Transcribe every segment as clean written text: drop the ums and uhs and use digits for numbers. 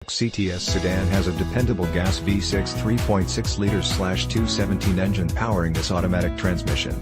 CTS Sedan has a dependable gas V6 3.6 liters/217 engine powering this automatic transmission.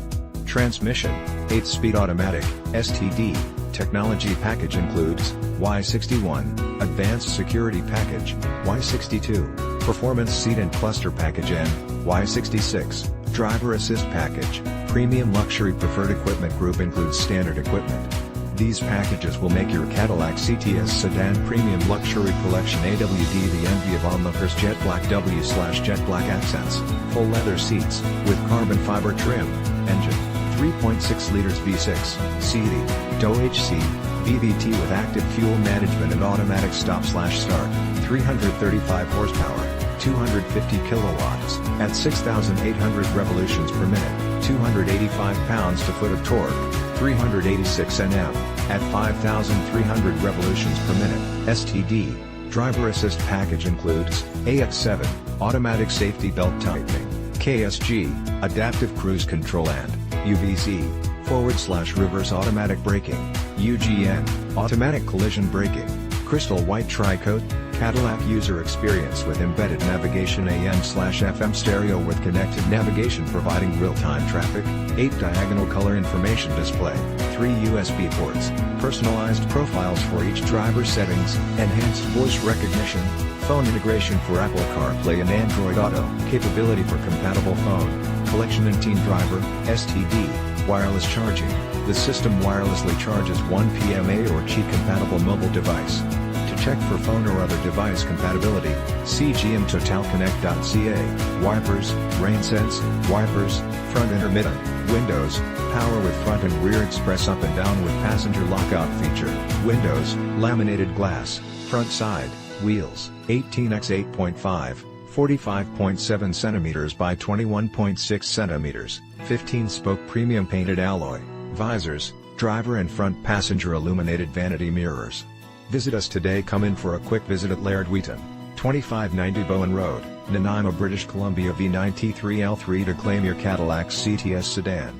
Transmission, 8-speed automatic, STD, technology package includes, Y61, Advanced Security Package, Y62, Performance Seat and Cluster Package and, Y66, Driver Assist Package. Premium Luxury Preferred Equipment Group includes standard equipment. These packages will make your Cadillac CTS Sedan Premium Luxury Collection AWD the envy of onlookers. Jet Black W/Jet Black accents, full leather seats, with carbon fiber trim, engine, 3.6 liters V6, SIDI, DOHC, VVT with active fuel management and automatic stop/start, 335 horsepower, 250 kilowatts, at 6,800 revolutions per minute, 285 pounds-to-foot of torque, 386 Nm, at 5,300 revolutions per minute. STD, Driver Assist Package includes, AX7, Automatic Safety Belt Tightening, KSG, Adaptive Cruise Control and, UVC/reverse automatic braking, UGN, Automatic Collision Braking, Crystal White Tricoat, Cadillac user experience with embedded navigation AM/FM stereo with connected navigation providing real-time traffic, 8 diagonal color information display, 3 USB ports, personalized profiles for each driver settings, enhanced voice recognition, phone integration for Apple CarPlay and Android Auto, capability for compatible phone, collection and teen driver, STD, wireless charging. The system wirelessly charges one PMA or Qi compatible mobile device. Check for phone or other device compatibility, see gmtotalconnect.ca, wipers, Rainsense, wipers, front intermittent, windows, power with front and rear express up and down with passenger lockout feature, windows, laminated glass, front side, wheels, 18x8.5, 45.7 cm by 21.6 cm, 15-spoke premium painted alloy, visors, driver and front passenger illuminated vanity mirrors. Visit us today. Come in for a quick visit at Laird Wheaton, 2590 Bowen Road, Nanaimo, British Columbia V9T3L3 to claim your Cadillac CTS Sedan.